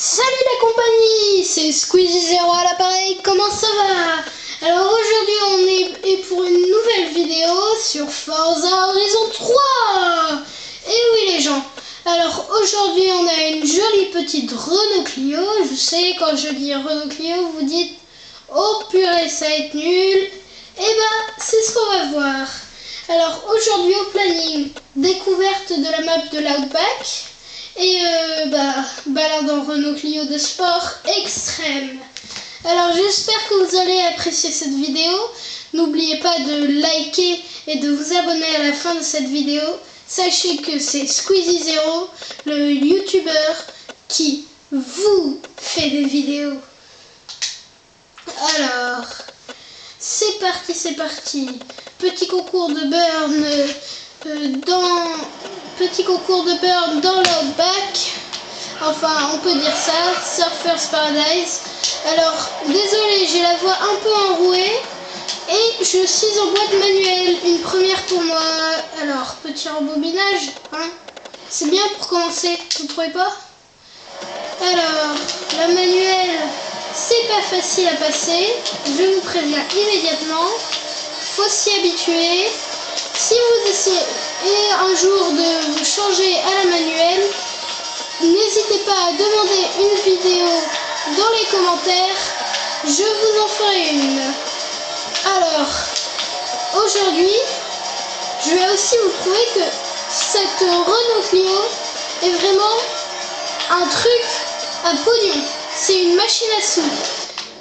Salut la compagnie, c'est Squeezie0 à l'appareil, comment ça va? Alors aujourd'hui on est pour une nouvelle vidéo sur Forza Horizon 3. Et oui les gens, alors aujourd'hui on a une jolie petite Renault Clio. Je sais, quand je dis Renault Clio vous dites oh purée ça va être nul. Et bah c'est ce qu'on va voir. Alors aujourd'hui au planning, découverte de la map de l'Outback. Et balade en Renault Clio de sport extrême. Alors j'espère que vous allez apprécier cette vidéo. N'oubliez pas de liker et de vous abonner à la fin de cette vidéo. Sachez que c'est Squeezie0, le youtubeur qui vous fait des vidéos. Alors, c'est parti. Petit concours de burn dans l'Outback. Enfin, on peut dire ça, Surfer's Paradise. Alors, désolé, j'ai la voix un peu enrouée et je suis en boîte manuelle, une première pour moi. Alors, petit rembobinage, hein. C'est bien pour commencer, vous trouvez pas? Alors, la manuelle, c'est pas facile à passer, je vous préviens immédiatement. Faut s'y habituer. Si vous essayez un jour de vous changer à la manuelle, n'hésitez pas à demander une vidéo dans les commentaires, je vous en ferai une. Alors, aujourd'hui, je vais aussi vous prouver que cette Renault Clio est vraiment un truc à pognon. C'est une machine à sous.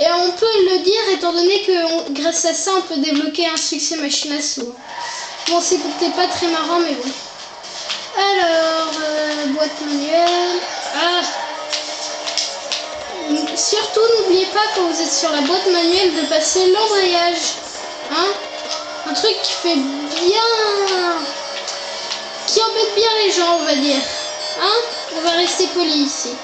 Et on peut le dire étant donné que grâce à ça, on peut débloquer un succès machine à sous. Bon, c'est peut-être pas très marrant, mais bon. Alors, boîte manuelle. Surtout, n'oubliez pas quand vous êtes sur la boîte manuelle de passer l'embrayage. Hein? Un truc qui fait bien... qui embête bien les gens, on va dire. Hein? On va rester poli ici.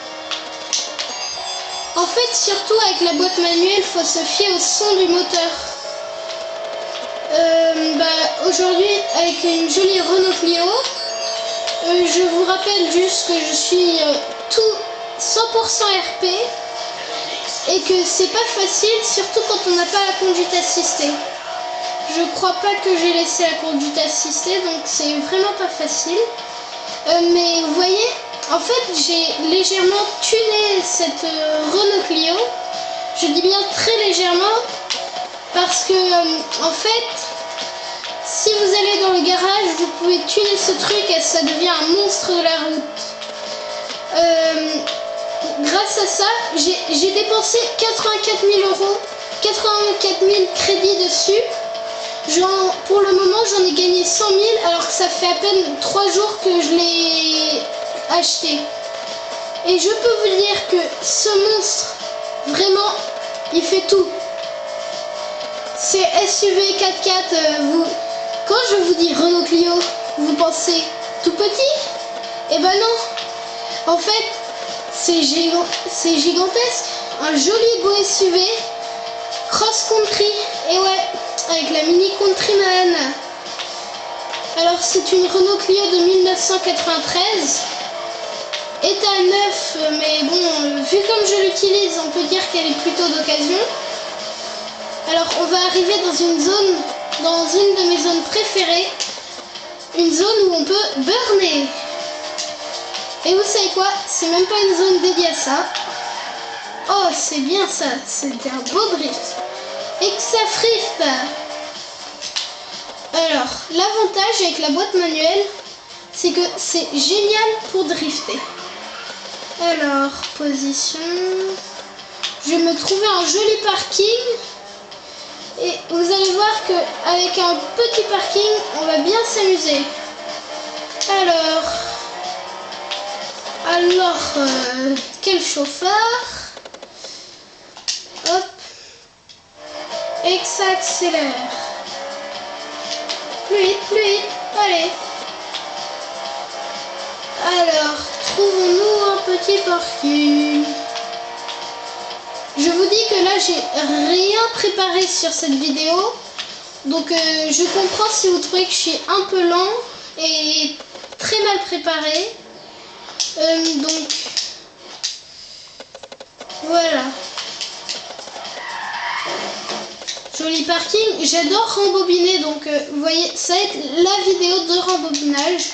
En fait, surtout avec la boîte manuelle, il faut se fier au son du moteur. Aujourd'hui, avec une jolie Renault Clio, je vous rappelle juste que je suis tout 100% RP et que c'est pas facile, surtout quand on n'a pas la conduite assistée. Je crois pas que j'ai laissé la conduite assistée, donc c'est vraiment pas facile. Mais vous voyez, en fait, j'ai légèrement tuné cette Renault Clio. Je dis bien très légèrement parce que, en fait, si vous allez dans le garage, vous pouvez tuner ce truc et ça devient un monstre de la route. Grâce à ça, j'ai dépensé 84 000 euros, 84 000 crédits dessus. Pour le moment, j'en ai gagné 100 000 alors que ça fait à peine 3 jours que je l'ai acheté. Et je peux vous dire que ce monstre, vraiment, il fait tout. C'est SUV 4x4, quand je vous dis Renault Clio, vous pensez tout petit? Eh ben non. En fait, c'est gigantesque. Un joli beau SUV, cross-country. Et ouais, avec la Mini Countryman. Alors c'est une Renault Clio de 1993. État neuf, mais bon, vu comme je l'utilise, on peut dire qu'elle est plutôt d'occasion. Alors on va arriver dans une zone, dans une de mes zones préférées, une zone où on peut burner. Et vous savez quoi? C'est même pas une zone dédiée à ça. Oh, c'est bien ça, c'est un beau drift. Et que ça frifte. Alors, l'avantage avec la boîte manuelle, c'est que c'est génial pour drifter. Alors, position. Je vais me trouver un joli parking. Et vous allez voir qu'avec un petit parking, on va bien s'amuser. Alors, quel chauffeur. Hop. Et que ça accélère. Plus vite, allez. Alors, trouvons-nous un petit parking. Je vous dis que là, j'ai rien préparé sur cette vidéo. Donc, je comprends si vous trouvez que je suis un peu lent et très mal préparé. Donc, Voilà. Joli parking. J'adore rembobiner, donc vous voyez, ça va être la vidéo de rembobinage.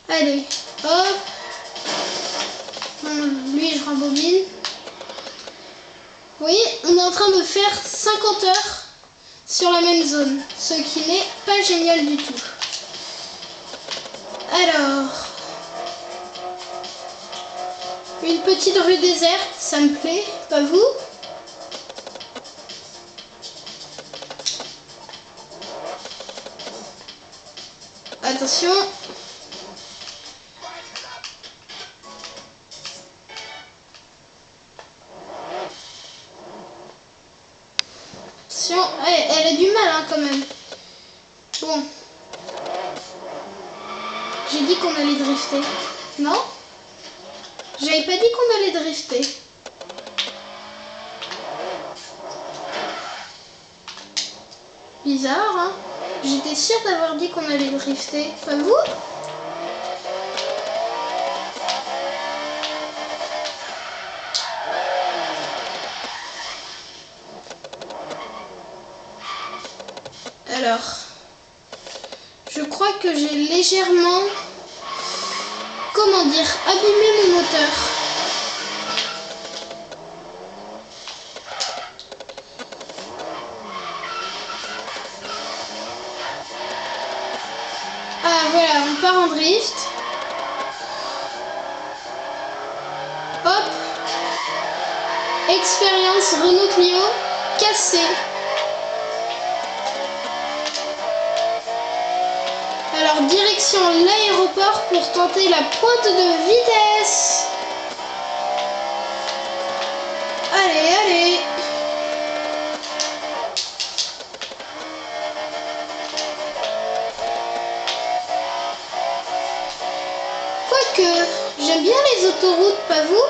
Allez, hop. Lui, je rembobine. Vous voyez, on est en train de faire 50 heures sur la même zone, ce qui n'est pas génial du tout. Alors, une petite rue déserte, ça me plaît, pas vous? Attention. Attention, elle a du mal hein, quand même. Bon. J'ai dit qu'on allait drifter. Non? J'avais pas dit qu'on allait drifter. Bizarre, hein? J'étais sûre d'avoir dit qu'on allait drifter. Pas vous? Alors, je crois que j'ai légèrement, comment dire, abîmé mon moteur. Ah voilà, on part en drift. Hop. Expérience Renault Clio cassée. Alors direction l'aéroport pour tenter la pointe de vitesse. Allez, allez. Quoique, j'aime bien les autoroutes, pas vous?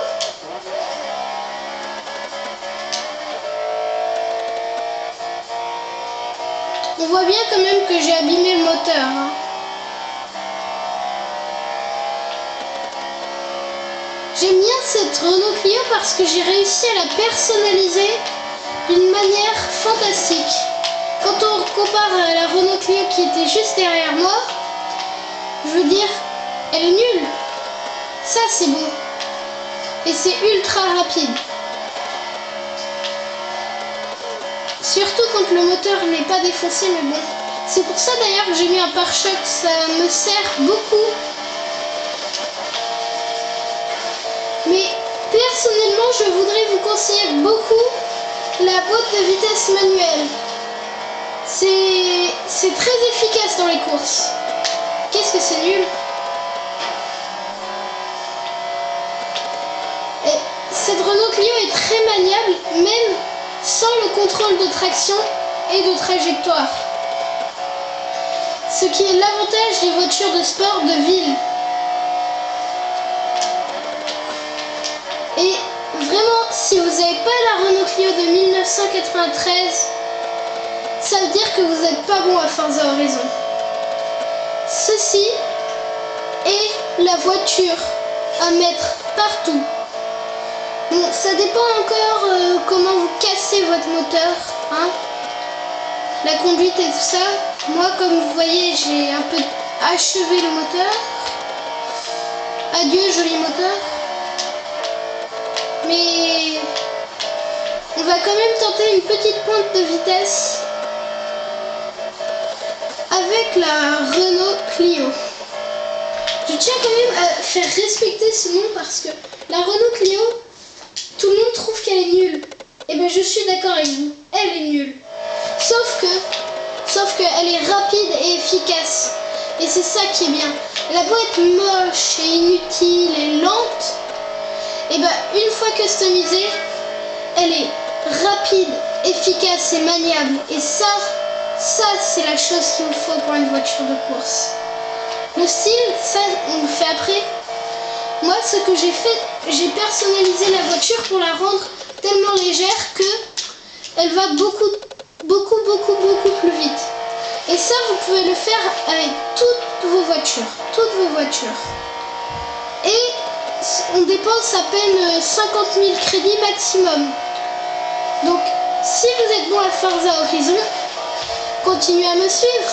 On voit bien quand même que j'ai abîmé le moteur. Hein. J'aime bien cette Renault Clio parce que j'ai réussi à la personnaliser d'une manière fantastique. Quand on compare à la Renault Clio qui était juste derrière moi, je veux dire, elle est nulle. Ça c'est beau. Et c'est ultra rapide. Surtout quand le moteur n'est pas défoncé, mais bon. C'est pour ça d'ailleurs que j'ai mis un pare-choc, ça me sert beaucoup. Mais personnellement, je voudrais vous conseiller beaucoup la boîte de vitesse manuelle. C'est très efficace dans les courses. Qu'est-ce que c'est nul? Et cette Renault Clio est très maniable, même sans le contrôle de traction et de trajectoire. Ce qui est l'avantage des voitures de sport de ville. Et vraiment, si vous n'avez pas la Renault Clio de 1993, ça veut dire que vous n'êtes pas bon à Forza Horizon. Ceci est la voiture à mettre partout. Bon, ça dépend encore comment vous cassez votre moteur, hein. La conduite et tout ça. Moi, comme vous voyez, j'ai un peu achevé le moteur. Adieu, joli moteur. Mais on va quand même tenter une petite pointe de vitesse avec la Renault Clio. Je tiens quand même à faire respecter ce nom parce que la Renault Clio, tout le monde trouve qu'elle est nulle. Et ben je suis d'accord avec vous, elle est nulle. Sauf qu'elle est rapide et efficace. Et c'est ça qui est bien. Elle a beau être moche et inutile et lente, et ben une fois customisée, elle est rapide, efficace et maniable. Et ça c'est la chose qu'il vous faut pour une voiture de course. Le style, ça on le fait après. Moi ce que j'ai fait, j'ai personnalisé la voiture pour la rendre tellement légère que elle va beaucoup plus vite. Et ça vous pouvez le faire avec toutes vos voitures. Et on dépense à peine 50 000 crédits maximum. Donc, si vous êtes bon à Forza Horizon, continuez à me suivre.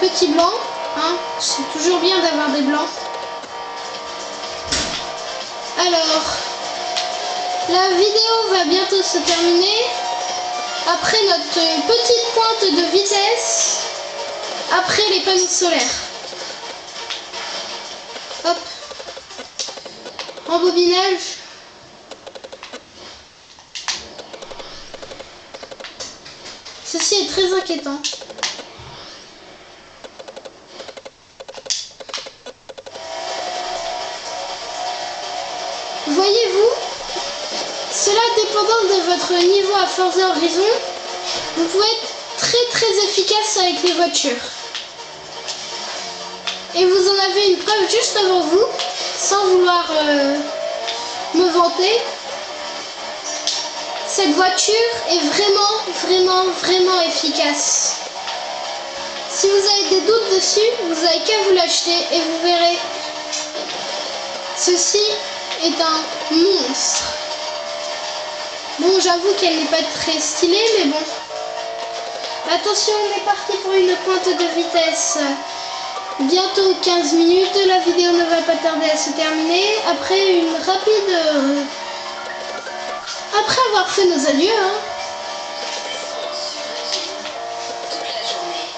Petit blanc, hein, c'est toujours bien d'avoir des blancs. Alors, la vidéo va bientôt se terminer. Après notre petite pointe de vitesse, après les panneaux solaires. Hop. Embobinage. Ceci est très inquiétant. Voyez-vous, cela dépendant de votre niveau à Forza Horizon, vous pouvez être très efficace avec les voitures. Et vous en avez une preuve juste devant vous, sans vouloir me vanter. Cette voiture est vraiment efficace. Si vous avez des doutes dessus, vous n'avez qu'à vous l'acheter et vous verrez. Ceci est un monstre. Bon, j'avoue qu'elle n'est pas très stylée, mais bon. Attention, on est parti pour une pointe de vitesse. Bientôt 15 minutes, la vidéo ne va pas tarder à se terminer. Après une rapide... Après avoir fait nos adieux, hein.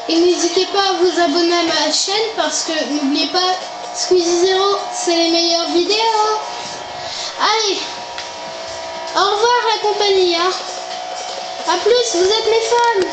Et n'hésitez pas à vous abonner à ma chaîne parce que n'oubliez pas, Squeezie Zero, c'est les meilleures vidéos. Allez, au revoir la compagnie, hein. A plus, vous êtes mes fans.